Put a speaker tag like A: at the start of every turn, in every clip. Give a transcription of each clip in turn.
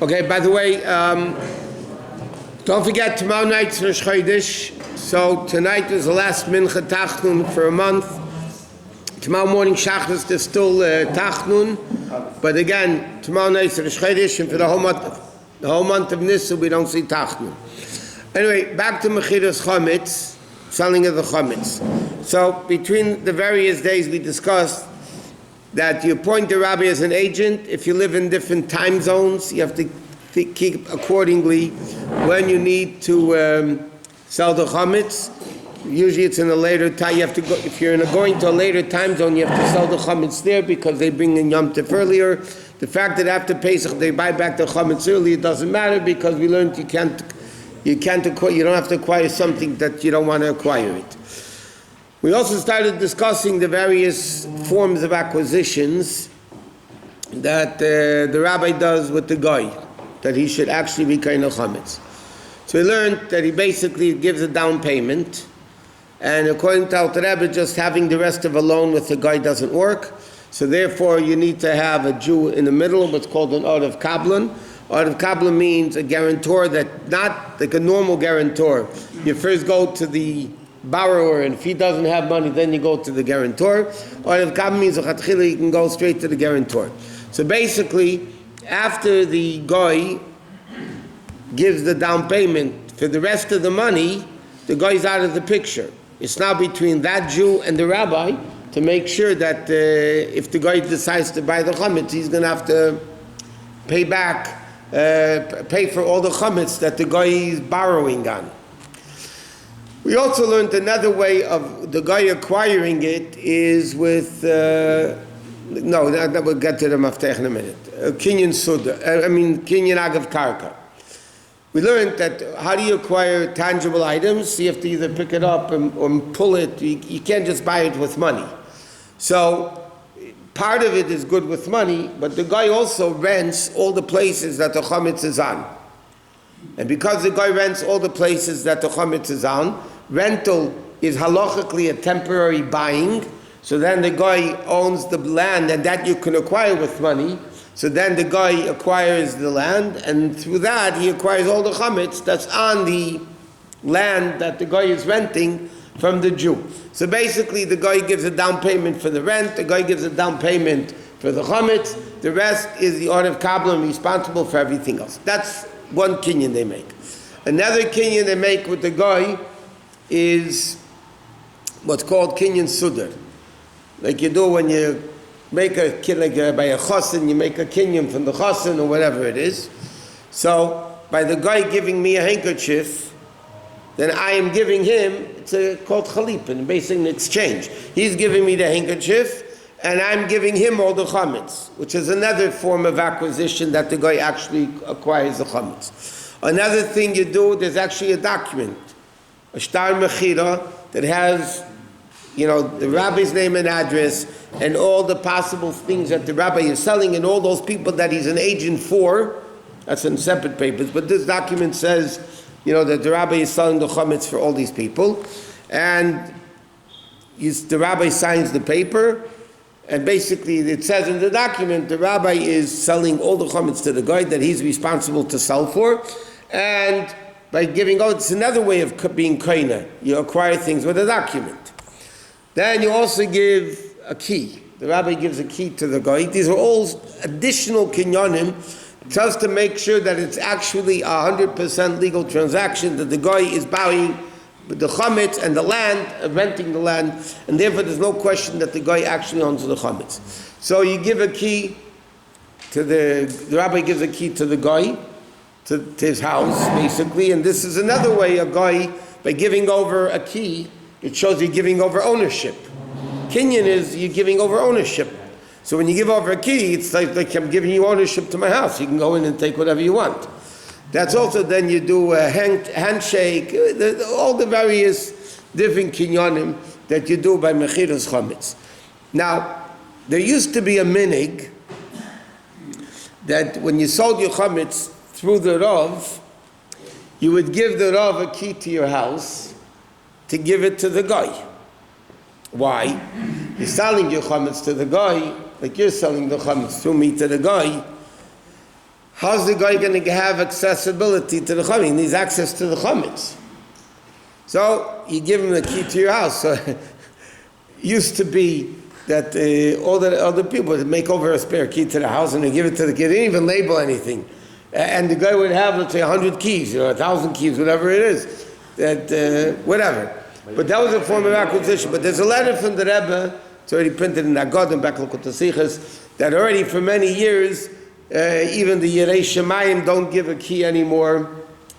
A: Okay, by the way, don't forget tomorrow night's Rosh Chodesh. So tonight is the last mincha tachnun for a month. Tomorrow morning Shachris there's still tachnun, but again tomorrow night's Rosh Chodesh, and for the whole month of Nisan we don't see tachnun. Anyway, back to Mechiras Chametz, selling of the Chametz. So between the various days we discussed that you appoint the rabbi as an agent. If you live in different time zones, you have to keep accordingly when you need to sell the chametz. Usually it's in a later time. You have to go, if you're going to a later time zone, you have to sell the chametz there because they bring in Yom Tov earlier. The fact that after Pesach they buy back the chametz early, it doesn't matter because we learned you don't have to acquire something that you don't want to acquire it. We also started discussing the various forms of acquisitions that the rabbi does with the guy, that he should actually be kind of chametz. So we learned that he basically gives a down payment, and according to Alter Rebbe, just having the rest of a loan with the guy doesn't work. So therefore, you need to have a Jew in the middle, what's called an Od of Kablan. Od of Kablan means a guarantor that not like a normal guarantor. You first go to the borrower, and if he doesn't have money, then you go to the guarantor. Or if Kabbalah means you can go straight to the guarantor. So basically, after the guy gives the down payment for the rest of the money, the guy's out of the picture. It's now between that Jew and the rabbi to make sure that if the guy decides to buy the chametz, he's going to have to pay back, pay for all the chametz that the guy is borrowing on. We also learned another way of the guy acquiring it is with, we'll get to the maftech in a minute. Kinyan agav karka. We learned that how do you acquire tangible items? You have to either pick it up or pull it. You can't just buy it with money. So part of it is good with money, but the guy also rents all the places that the chametz is on. And because the guy rents all the places that the chametz is on, rental is halachically a temporary buying. So then the guy owns the land, and that you can acquire with money. So then the guy acquires the land, and through that he acquires all the chametz that's on the land that the guy is renting from the Jew. So basically the guy gives a down payment for the rent, the guy gives a down payment for the chametz, the rest is the order of Kabbalah responsible for everything else. That's one kinyan they make. Another kinyan they make with the guy is what's called kinyan sudar. Like you do when you make a kinyan by a chosin, you make a kinyan from the chosin or whatever it is. So by the guy giving me a handkerchief, then I am giving him, it's called chalipin, basically an exchange. He's giving me the handkerchief, and I'm giving him all the chametz, which is another form of acquisition that the guy actually acquires the chametz. Another thing you do, there's actually a document, a shtar mechira, that has, the rabbi's name and address, and all the possible things that the rabbi is selling, and all those people that he's an agent for. That's in separate papers, but this document says, that the rabbi is selling the chametz for all these people, and the rabbi signs the paper. And basically, it says in the document, the rabbi is selling all the chametz to the guy that he's responsible to sell for. And by giving out, it's another way of being koina. You acquire things with a document. Then you also give a key. The rabbi gives a key to the guy. These are all additional kinyanim just to make sure that it's actually 100% legal transaction, that the guy is buying with the chametz and the land, renting the land, and therefore there's no question that the guy actually owns the chametz. So you give a key to the rabbi gives a key to the guy, to his house, basically, and this is another way a guy, by giving over a key, it shows you're giving over ownership. Kinyan is you're giving over ownership. So when you give over a key, it's like I'm giving you ownership to my house. You can go in and take whatever you want. That's also then you do a handshake, all the various different kinyanim that you do by mechiras chametz. Now, there used to be a minig that when you sold your chametz through the Rav, you would give the Rav a key to your house to give it to the guy. Why? You're selling your chametz to the guy, like you're selling the chametz through me to the guy. how's the guy going to have accessibility to the chametz? He needs access to the chametz. So you give him the key to your house. So it used to be that all the other people would make over a spare key to the house and they give it to the kid. They didn't even label anything. And the guy would have, let's say, 100 keys, 1,000 keys, whatever it is. That whatever. But that was a form of acquisition. But there's a letter from the Rebbe, it's already printed in Agod and Beklokot Sichas, that already for many years, even the Yerei Shemayim don't give a key anymore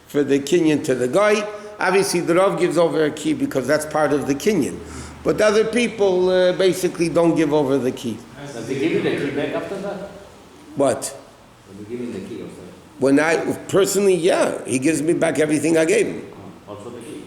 A: for the kinyan to the guy. Obviously, the Rav gives over a key because that's part of the kinyan. But other people basically don't give over the key.
B: Does he give you the key back after that?
A: What?
B: When you give him the key or something?
A: When personally, yeah, he gives me back everything I gave him.
B: Also the key?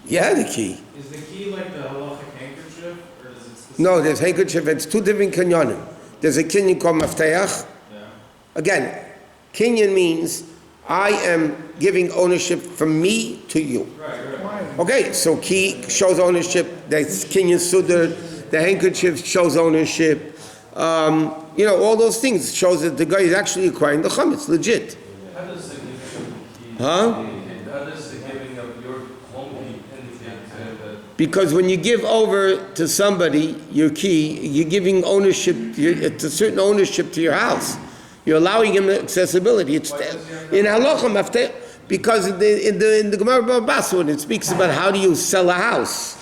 A: Yeah, the key.
C: Is the key like the halachic handkerchief, or is it specific?
A: No, there's handkerchief. It's two different kinyanim. There's a kinyan called mafteach.
C: Yeah.
A: Again, kinyan means I am giving ownership from me to you.
C: Right.
A: Okay, so key shows ownership. That's kinyan sudar. The handkerchief shows ownership. All those things shows that the guy is actually acquiring the chametz, legit.
C: How does the giving of the key?
A: Huh?
C: How does the giving of your home key indicate that?
A: Because when you give over to somebody your key, you're giving ownership, it's a certain ownership to your house. You're allowing him accessibility. It's in halacha mafteh, because in the Gemara Baba when it speaks about how do you sell a house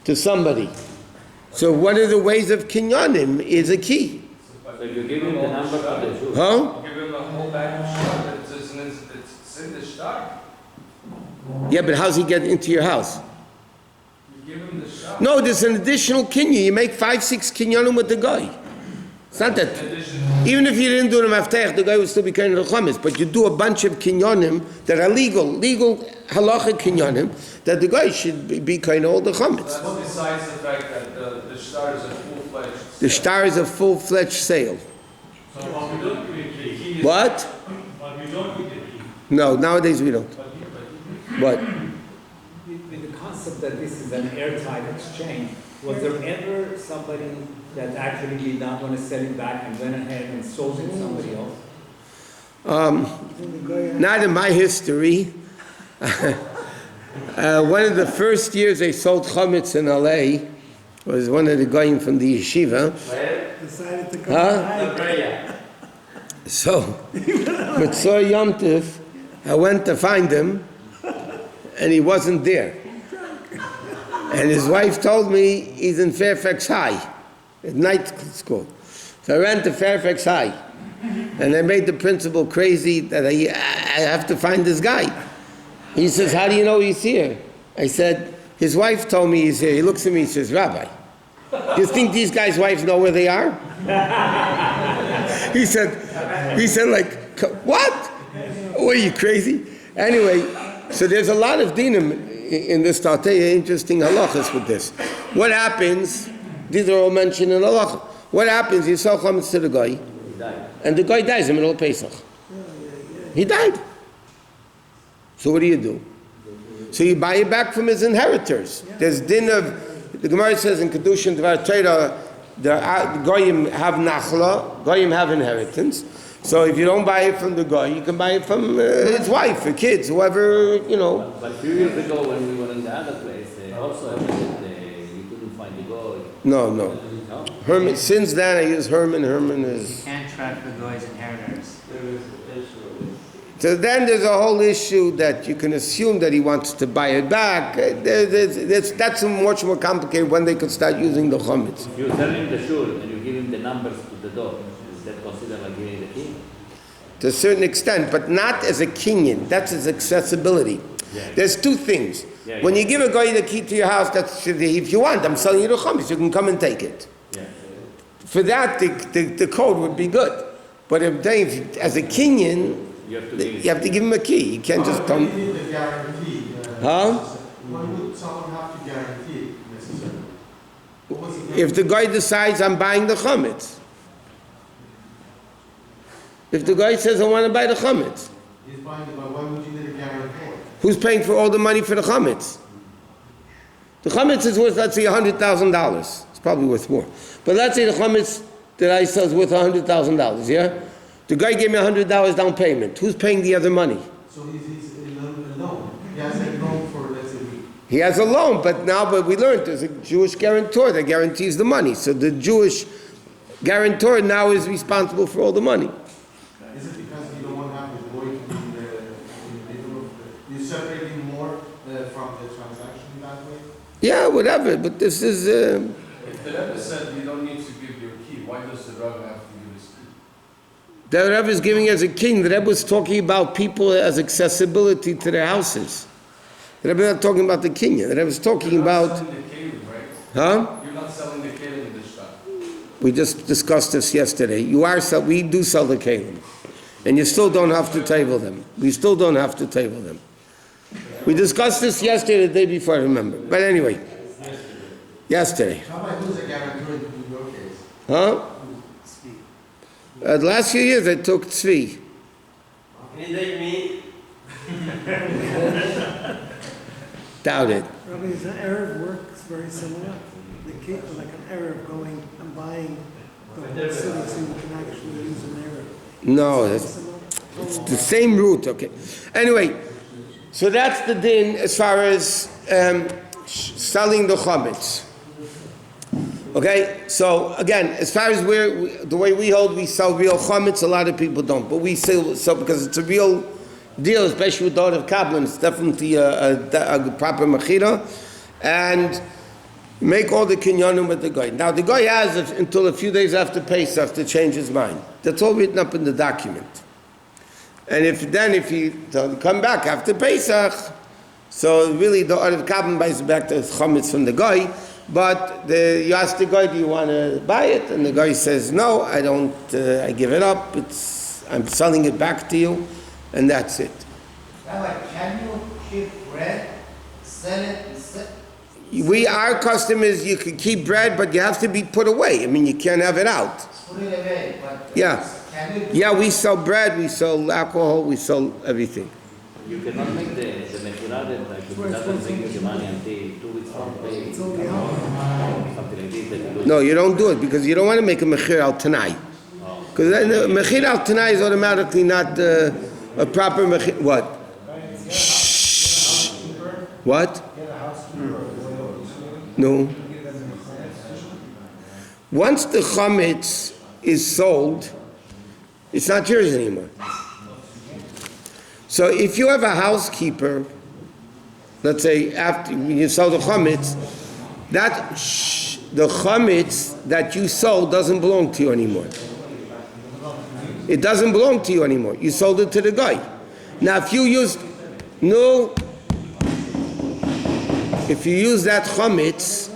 A: to somebody. So one of the ways of kinyanim is a key.
B: So you give him the number of the shoe.
A: Huh?
C: Give him the whole bag of shot. It's in the shtar.
A: Yeah, but how's he get into your house?
C: You give him the shot.
A: No, there's an additional kinyan. You make 5-6 kinyanim with the guy. It's not that. Even if you didn't do the maftech, the guy would still be carrying the chametz. But you do a bunch of kinyanim that are legal halachic kinyanim, that the guy should be carrying all the chametz.
C: That's besides the fact that the shtar is a full-fledged.
A: The shtar is a full-fledged sale.
D: So what we don't give a key.
A: What?
D: What we don't give a key.
A: No, nowadays we don't. What?
E: With the concept that this is an airtight exchange, was there ever somebody that actually did not want to sell it back and went ahead and sold it to somebody else?
A: Not in my history. One of the first years they sold chametz in LA was one of the goyim from the yeshiva.
E: Decided to come
A: Huh? So, Mitzvah Yom Tov, I went to find him, and he wasn't there. And his wife told me he's in Fairfax High, at night school. So I ran to Fairfax High, and I made the principal crazy that I have to find this guy. He says, how do you know he's here? I said, his wife told me he's here. He looks at me and says, Rabbi, do you think these guys' wives know where they are? He said, like, what? What, are you crazy? Anyway, so there's a lot of dinim in this. I'll tell you interesting halachos with this. What happens, these are all mentioned in halacha. What happens, you sell chametz to the guy, and the guy dies in the middle of Pesach. He died. So what do? So you buy it back from his inheritors. There's din of, the Gemara says in Kedushin Dvar Torah, the goyim have nachla, goyim have inheritance. So if you don't buy it from the guy, you can buy it from his wife, or kids, whoever,
B: But a few years ago when we were in the other place, also you couldn't find the goy.
A: No. Herman. Since then I use Herman. Herman is.
F: You can't track the guy's inheritors.
A: So then there's a whole issue that you can assume that he wants to buy it back. That's much more complicated when they could start using the chametz.
B: If you sell him the shul and you give him the numbers to the dog, is that considered like giving the key?
A: To a certain extent, but not as a kinyan. That's his accessibility.
B: Yeah.
A: There's two things.
B: Yeah,
A: when you give a guy the key to your house, that's if you want, I'm selling you the chametz, you can come and take it.
B: Yeah.
A: For that, the code would be good. But if as a kinyan,
B: You
A: have to give him a key. You can't just come.
G: You need the guarantee.
A: Huh?
G: When would someone have to guarantee it necessarily? What was the
A: If the guy decides I'm buying the chametz. If the guy says I want to buy the chametz.
G: He's buying it, but why would you need a guarantor?
A: Who's paying for all the money for the chametz? The chametz is worth, let's say, $100,000. It's probably worth more. But let's say the chametz that I sell is worth $100,000, yeah? The guy gave me $100 down payment. Who's paying the other money?
G: So he's in a loan. He has a loan for, let's say, a week.
A: He has a loan, but we learned there's a Jewish guarantor that guarantees the money. So the Jewish guarantor now is responsible for all the money.
G: Is it because you don't want to have the boy to be in the middle of you're separating more from the transaction that way?
A: Yeah, whatever, but this is...
C: If the Rebbe said you don't need to give your key, why does the Rebbe have to give his key?
A: The Rebbe is giving as a king. The Rebbe was talking about people as accessibility to their houses. The Rebbe is not talking about the kinyan. The Rebbe is talking about...
C: You're not selling the kelim, right?
A: Huh?
C: You're not selling the kelim in this shop.
A: We just discussed this yesterday. We do sell the kelim. And you still don't have to table them. We still don't have to table them. We discussed this yesterday, the day before, I remember. But anyway, yesterday.
G: How about who's a guarantor in your case?
A: Huh? The last few years I took tzvi. Doubt it.
H: Rabbi, is an Arab works very similar? The kid, like an Arab going and buying the whole city so you can actually use an Arab.
A: No, it's the same route, okay. Anyway, so that's the din as far as selling the chametz. Okay, so again, as far as the way we hold, we sell real chametz. A lot of people don't, but we sell because it's a real deal, especially with the order of Kabbalah. It's definitely a proper mechira, and make all the kinyanim with the guy. Now the guy has until a few days after Pesach to change his mind. That's all written up in the document. And if he come back after Pesach, so really the order of Kabbalah buys back the chametz from the guy. But you ask the guy, do you want to buy it? And the guy says, no, I don't, I give it up. I'm selling it back to you, and that's it.
I: Can you keep bread, sell it,
A: Our custom is you can keep bread, but you have to be put away. I mean, you can't have it out.
I: put it away, but
A: Yeah.
I: can you
A: Yeah, we sell bread, we sell alcohol, we sell everything.
B: You cannot make the mechira that like you doesn't make the money until 2 weeks from pay. Something like this that you do.
A: No, you don't do it because you don't want to make a mechir al tanai. Because then mechir al tanai is automatically not a proper mechir. What? Shh. What? No. Once the chametz is sold, it's not yours anymore. So if you have a housekeeper, let's say after you sell the chametz, the chametz that you sold doesn't belong to you anymore. It doesn't belong to you anymore. You sold it to the guy. Now if you use that chametz,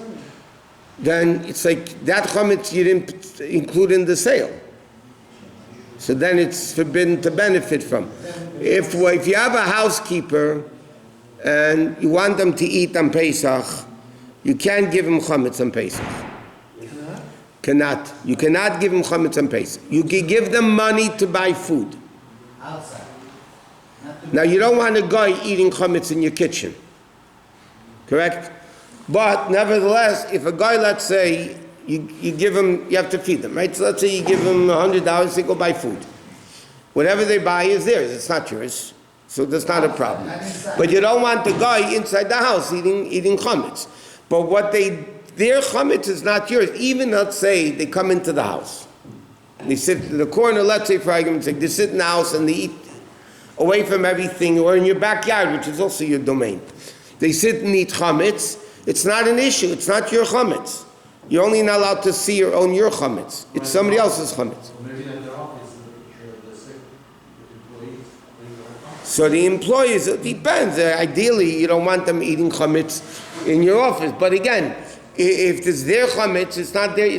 A: then it's like that chametz you didn't include in the sale. So then it's forbidden to benefit from. If you have a housekeeper and you want them to eat on Pesach, you can't give them chametz on Pesach. Cannot. You cannot give them chametz on Pesach. You can give them money to buy food.
I: outside?
A: Now you don't want a guy eating chametz in your kitchen. Correct? But nevertheless, if a guy, let's say, you give him, you have to feed them, right? So let's say you give him $100, they go buy food. Whatever they buy is theirs, it's not yours. So that's not a problem. But you don't want the guy inside the house eating chametz. But their chametz is not yours. Even, let's say, they come into the house. They sit in the corner, let's say for argument's sake, they sit in the house and they eat away from everything, or in your backyard, which is also your domain. They sit and eat chametz. It's not an issue, it's not your chametz. You're only not allowed to see or own your chametz. It's somebody else's chametz.
G: Maybe in their office, the sick employees.
A: So the employees, it depends. Ideally, you don't want them eating chametz in your office. But again, if it's their chametz, it's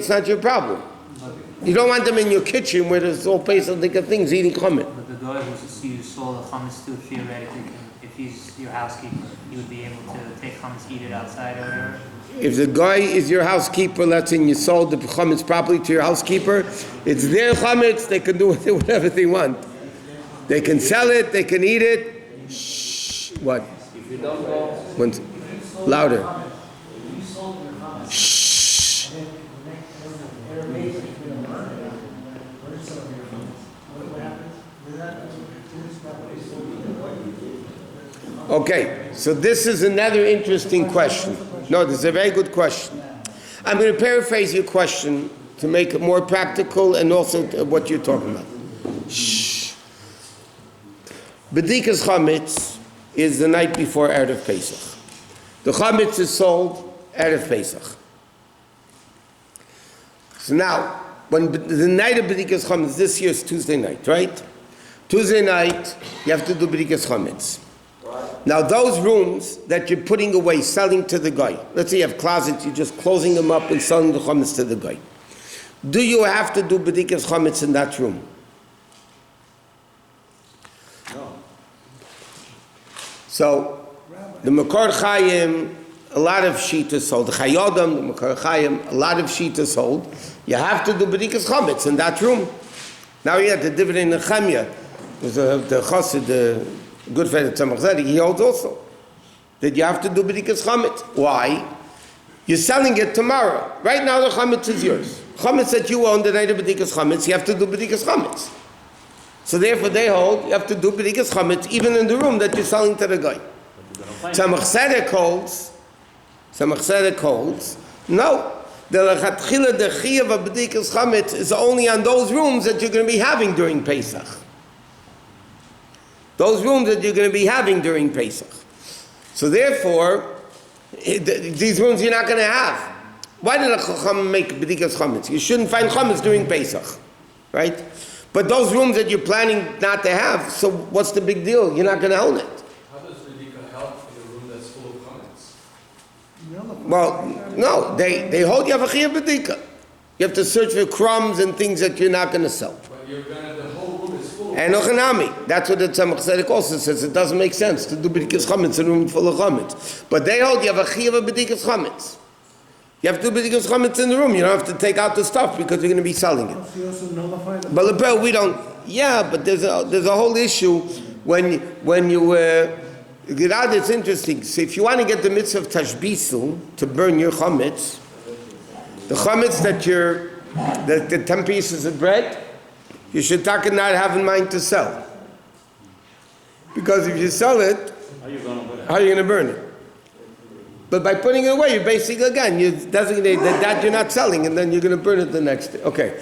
A: not your problem. You don't want them in your kitchen where there's all basic things eating chametz.
F: But the guy who you sold the chametz to, theoretically, if he's your housekeeper, he would be able to take chametz, eat it outside or whatever?
A: If the guy is your housekeeper, let's say you sold the chametz properly to your housekeeper, it's their chametz, they can do with it whatever they want. They can sell it, they can eat it. Shh. What?
B: If you don't go,
A: Louder. Shh. Okay, so this is another interesting question. No, this is a very good question. I'm going to paraphrase your question to make it more practical and also what you're talking about. Shh. Bedikas Chametz is the night before Erev Pesach. The Chametz is sold Erev Pesach. So now, when the night of Bedikas Chametz, this year is Tuesday night, right? Tuesday night, you have to do Bedikas Chametz. Now those rooms that you're putting away, selling to the guy, let's say you have closets, you're just closing them up and selling the chametz to the guy. Do you have to do bedikas chametz in that room?
B: No.
A: So, the Makor Chayim, a lot of shitas sold. The Chayodam, the Makor Chayim, a lot of shitas sold. You have to do bedikas chametz in that room. Now you have the dividend in Nechemia. The Chassid, the good friend of Tzemach Tzedek, he holds also that you have to do bedikas chametz. Why? You're selling it tomorrow. Right now the chametz is yours. Chametz that you own the night of bedikas chametz, you have to do bedikas chametz. So therefore they hold, you have to do bedikas chametz even in the room that you're selling to the guy. Tzemach Tzedek holds, no. The lechatchila, the chiyuv of bedikas chametz is only on those rooms that you're going to be having during Pesach. Those rooms that you're going to be having during Pesach. So therefore, these rooms you're not going to have. Why did a chacham make bedikas chametz? You shouldn't find chametz during Pesach, right? But those rooms that you're planning not to have, so what's the big deal? You're not going to own it.
C: How does Bedikas help in a room that's full of chametz?
A: Well, no, they hold you have a chiyuv bedika. You have to search for crumbs and things that you're not going to sell.
C: But you're gonna, the whole room is full.
A: And ochanami. That's what the Tzemach Tzedek also says. It doesn't make sense to do bedikas chametz in a room full of chametz. But they hold you have a chiyuv of bedikas chametz. You have to do bedikas chametz in the room. You don't have to take out the stuff because you're going to be selling it.
H: So you also nullify the...
A: But Lebel, we don't. Yeah, but there's a whole issue when you Gerad, it's interesting. So if you want to get the mitzvah of tashbisu to burn your chametz, the chametz that the 10 pieces of bread, you should not have in mind to sell. Because if you sell it, how are you going to burn it? But by putting it away, you basically, again, you designate that you're not selling, and then you're going to burn it the next day. Okay.